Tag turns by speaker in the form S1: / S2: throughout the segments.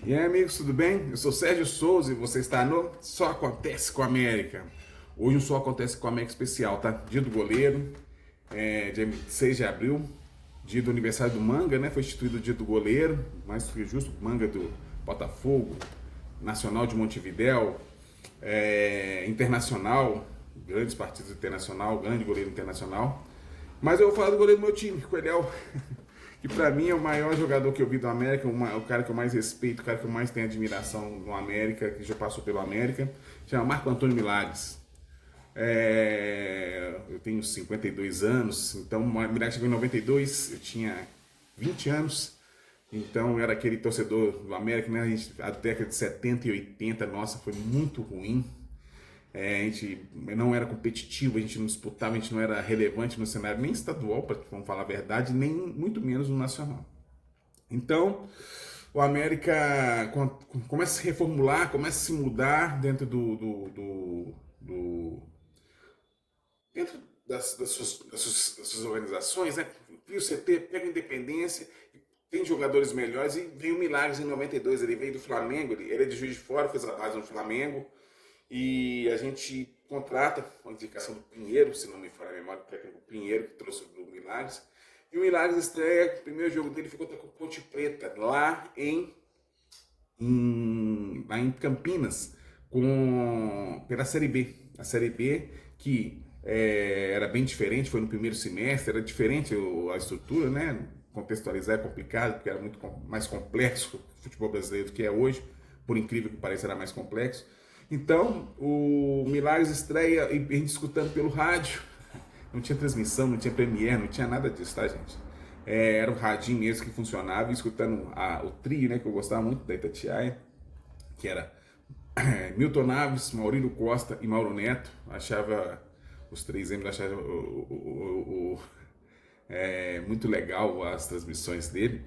S1: E aí, amigos, tudo bem? Eu sou Sérgio Souza e você está no Só Acontece com a América. Hoje um Só Acontece com a América especial, tá? Dia do goleiro, dia 6 de abril, dia do aniversário do Manga, né? Foi instituído o dia do goleiro, mais que justo, Manga do Botafogo, Nacional de Montevidéu, Internacional, grandes partidos internacional, grande goleiro internacional. Mas eu vou falar do goleiro do meu time, Coelhel, que pra mim é o maior jogador que eu vi do América, o cara que eu mais respeito, o cara que eu mais tenho admiração no América, que já passou pelo América, chama Marco Antônio Milagres. Eu tenho 52 anos, então o Milagres chegou em 92, eu tinha 20 anos, então era aquele torcedor do América, né? A década de 70 e 80, nossa, foi muito ruim. A gente não era competitivo, a gente não disputava, a gente não era relevante no cenário nem estadual, para vamos falar a verdade, nem muito menos no nacional. Então, o América começa a se reformular, começa a se mudar dentro das suas organizações, né? Cria o CT, pega a Independência, tem jogadores melhores e veio o Milagres em 92, ele veio do Flamengo, ele é de Juiz de Fora, fez a base no Flamengo, e a gente contrata uma indicação do Pinheiro, se não me falha a memória, o técnico Pinheiro, que trouxe do Milagres. E o Milagres estreia, o primeiro jogo dele ficou contra o Ponte Preta, lá em Campinas, pela Série B. A Série B que era bem diferente, foi no primeiro semestre, era diferente a estrutura, né? Contextualizar é complicado, porque era muito mais complexo o futebol brasileiro do que é hoje, por incrível que pareça, era mais complexo. Então, o Milagres estreia e a gente escutando pelo rádio. Não tinha transmissão, não tinha Premiere, não tinha nada disso, tá, gente? Era o radinho mesmo que funcionava, e escutando o trio, né, que eu gostava muito da Itatiaia, que era Milton Naves, Maurílio Costa e Mauro Neto. Achava os três M, achava muito legal as transmissões dele.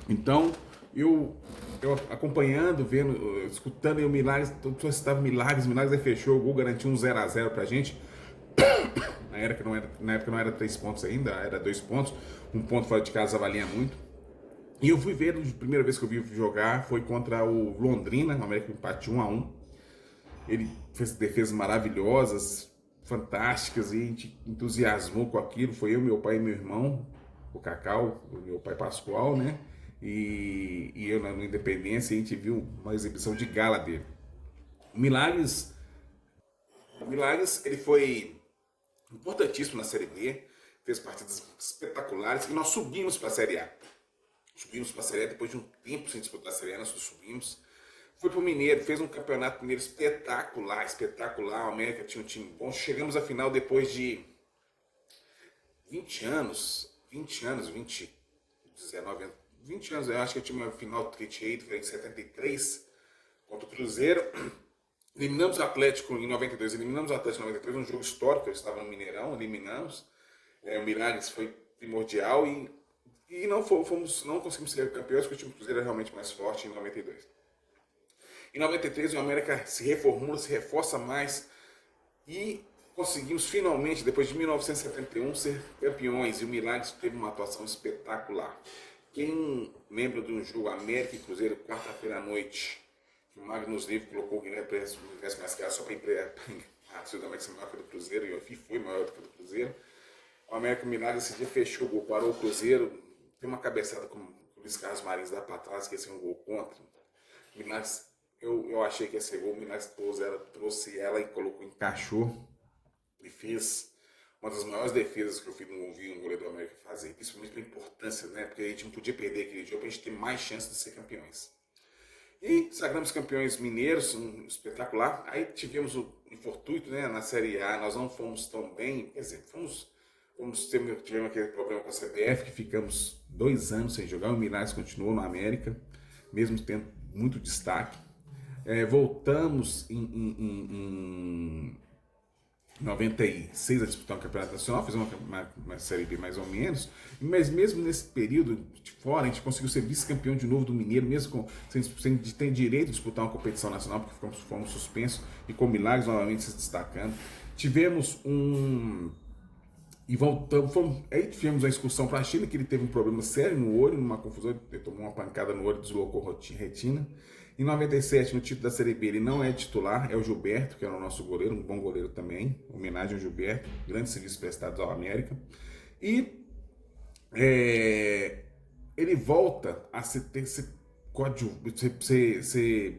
S1: Então, eu acompanhando, vendo, escutando aí o Milagres, todo estava Milagres, aí fechou o gol, garantiu um 0x0 pra gente. Na época não era 3 pontos ainda, era 2 pontos. Um ponto fora de casa valia muito. E eu fui ver, a primeira vez que eu vi jogar foi contra o Londrina, o América empate 1x1. Ele fez defesas maravilhosas, fantásticas, e a gente entusiasmou com aquilo. Foi eu, meu pai e meu irmão, o Cacau, o meu pai Pascoal, né? E eu na Independência, a gente viu uma exibição de gala dele. O Milagres, ele foi importantíssimo na Série B, fez partidas espetaculares e nós subimos para a Série A. Subimos para a Série A depois de um tempo sem disputar a Série A, nós subimos. Foi pro Mineiro, fez um campeonato mineiro espetacular, espetacular. O América tinha um time bom. Chegamos à final depois de 20 anos, 19 anos, 20 anos. Eu acho que eu tinha uma final do 38, foi em 73, contra o Cruzeiro. Eliminamos o Atlético em 92, um jogo histórico, eu estava no Mineirão, eliminamos. O Milagres foi primordial e não conseguimos ser campeões, porque o time do Cruzeiro era realmente mais forte em 92. Em 93 o América se reformula, se reforça mais e conseguimos finalmente, depois de 1971, ser campeões. E o Milagres teve uma atuação espetacular. Quem lembra de um jogo América e Cruzeiro, quarta-feira à noite, que o Magnus Livre colocou o Guilherme Pérez no ingresso mais caro só para a torcida do América ser maior que a do Cruzeiro, e o foi maior do que a do Cruzeiro. O América Milagres esse dia fechou o gol, parou o Cruzeiro, tem uma cabeçada com o Luiz Carlos Marins lá para trás, que ia ser um gol contra. O Milagres, eu achei que ia ser gol, o Milagres trouxe ela e colocou, encaixou e fez uma das maiores defesas que eu não vi um goleiro do América fazer, principalmente pela importância, né? Porque a gente não podia perder aquele jogo para a gente ter mais chance de ser campeões. E sagramos campeões mineiros, espetacular. Aí tivemos o infortúnio, né? Na Série A nós não fomos tão bem, quer dizer, tivemos aquele problema com a CBF, que ficamos 2 anos sem jogar. O Milagres continuou no América, mesmo tendo muito destaque. Voltamos em 96 a disputar um campeonato nacional, fez uma Série B mais ou menos, mas mesmo nesse período de fora, a gente conseguiu ser vice-campeão de novo do Mineiro, mesmo sem ter direito de disputar uma competição nacional, porque fomos suspensos, e com Milagres novamente se destacando. Tivemos E voltamos, aí tivemos uma excursão para a China, que ele teve um problema sério no olho, numa confusão, ele tomou uma pancada no olho, deslocou a retina. Em 97, no título da Série B, ele não é titular, é o Gilberto, que era o nosso goleiro, um bom goleiro também, homenagem ao Gilberto, grande serviço prestado ao América. E ele volta a ser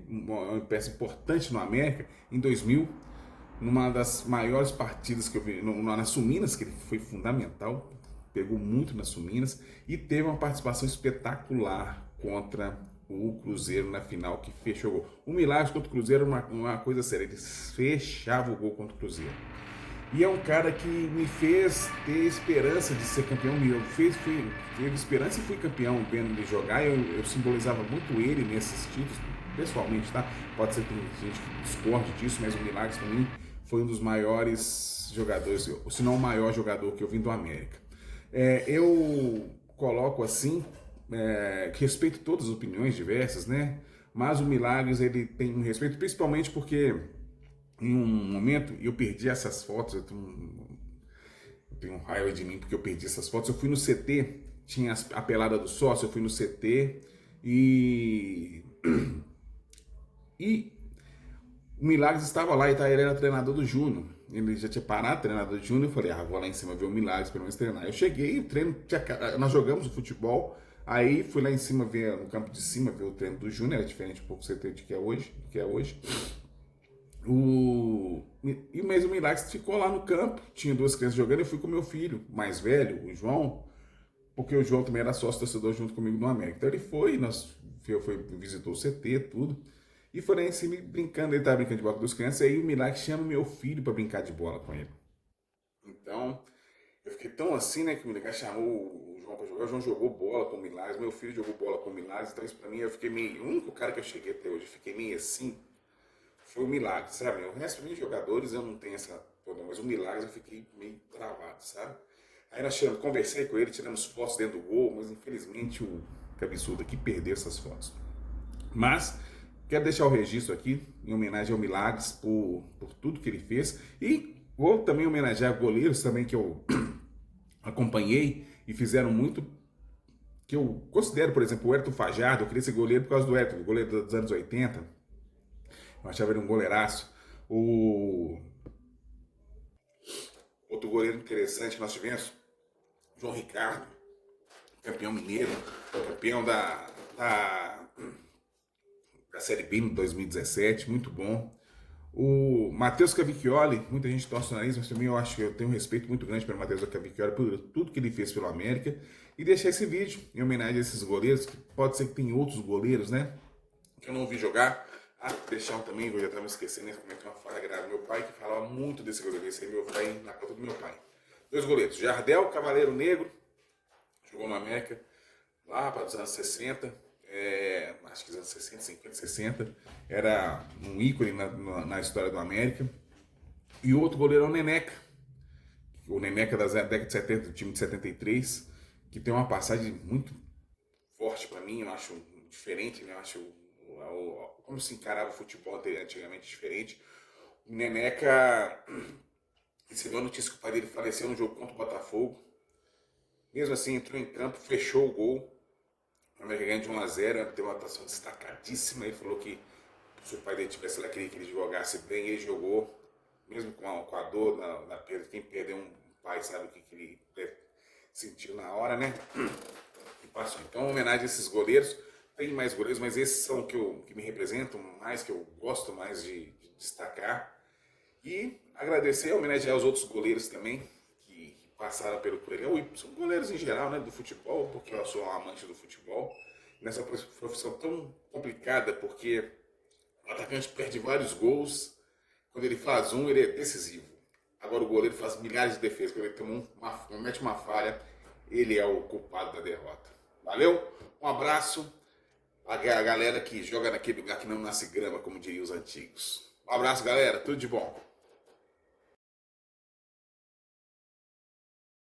S1: uma peça importante no América em 2000, numa das maiores partidas que eu vi, nas Suminas, que ele foi fundamental, pegou muito nas Suminas, e teve uma participação espetacular contra o Cruzeiro na final, que fechou o gol. O milagre contra o Cruzeiro era uma coisa séria, ele fechava o gol contra o Cruzeiro. E é um cara que me fez ter esperança de ser campeão. Teve esperança e fui campeão vendo ele jogar. Eu simbolizava muito ele nesses títulos, pessoalmente, tá? Pode ser que gente discorde disso, mas o Milagres, para mim, foi um dos maiores jogadores, se não o maior jogador que eu vim do América. Eu coloco assim, respeito todas as opiniões diversas, né? Mas o Milagres, ele tem um respeito, principalmente porque em um momento eu perdi essas fotos, eu tenho raiva de mim porque eu perdi essas fotos. Eu fui no CT, tinha a pelada do sócio, eu fui no CT e o Milagres estava lá e ele era treinador do Júnior. Ele já tinha parado, treinador do Júnior. Eu falei, vou lá em cima ver o Milagres, pelo menos treinar. Eu cheguei, o treino, nós jogamos o futebol. Aí fui lá em cima ver, no campo de cima, ver o treino do Júnior. Era diferente um pouco do CT de que é hoje. Mas o Milagres ficou lá no campo. Tinha duas crianças jogando. Eu fui com meu filho mais velho, o João, porque o João também era sócio torcedor junto comigo no América. Então ele foi, visitou o CT, tudo. E foi lá em cima brincando, ele estava brincando de bola com as crianças, e aí o Milagre chama meu filho para brincar de bola com ele. Então, eu fiquei tão assim, né, que o Milagre chamou o João para jogar, o João jogou bola com o Milagres, meu filho jogou bola com o Milagres, então isso para mim, eu fiquei meio, o único cara que eu cheguei até hoje, fiquei meio assim, foi o Milagres, sabe? O resto dos jogadores eu não tenho essa, mas o Milagres eu fiquei meio travado, sabe? Aí nós conversei com ele, tiramos fotos dentro do gol, mas infelizmente o absurdo aqui perdeu essas fotos. Mas quero deixar o registro aqui, em homenagem ao Milagres, por tudo que ele fez. E vou também homenagear goleiros também que eu acompanhei e fizeram muito, que eu considero, por exemplo, o Hérito Fajardo. Eu queria ser goleiro por causa do Hérito, goleiro dos anos 80. Eu achava ele um goleiraço. Outro goleiro interessante que nós tivemos, João Ricardo, campeão mineiro, campeão da Série B em 2017, muito bom. O Matheus Cavicchioli, muita gente torce o nariz, mas também eu acho que eu tenho um respeito muito grande pelo Matheus Cavicchioli, por tudo que ele fez pelo América. E deixar esse vídeo em homenagem a esses goleiros, que pode ser que tem outros goleiros, né, que eu não vi jogar. Deixar um também, eu já estava esquecendo, né, como é que é uma falha grave. Meu pai que falava muito desse goleiro, esse aí meu pai na conta do meu pai. Dois goleiros, Jardel, Cavaleiro Negro, jogou no América lá para os anos 60. Acho que os anos 60, 50, 60, era um ícone na história do América. E o outro goleiro é o Neneca, da década de 70, do time de 73, que tem uma passagem muito forte para mim, eu acho diferente, né? Eu acho como se encarava o futebol antigamente diferente. O Neneca recebeu a notícia que o pai dele faleceu no jogo contra o Botafogo. Mesmo assim, entrou em campo, fechou o gol. O América ganhou de 1-0, teve uma atuação destacadíssima. Ele falou que se o pai dele tivesse lá, queria que ele jogasse bem, ele jogou, mesmo com a dor na perda. Quem perdeu um pai sabe o que ele sentiu na hora, né? E passou. Então, homenagem a esses goleiros. Tem mais goleiros, mas esses são que me representam mais, que eu gosto mais de destacar. E agradecer, homenagear os outros goleiros também, que passaram pelo Coelhão, e são goleiros em geral, né, do futebol, porque eu sou um amante do futebol, nessa profissão tão complicada, porque o atacante perde vários gols, quando ele faz um, ele é decisivo. Agora o goleiro faz milhares de defesas, quando ele mete uma falha, ele é o culpado da derrota. Valeu? Um abraço a galera que joga naquele lugar que não nasce grama, como diriam os antigos. Um abraço, galera, tudo de bom.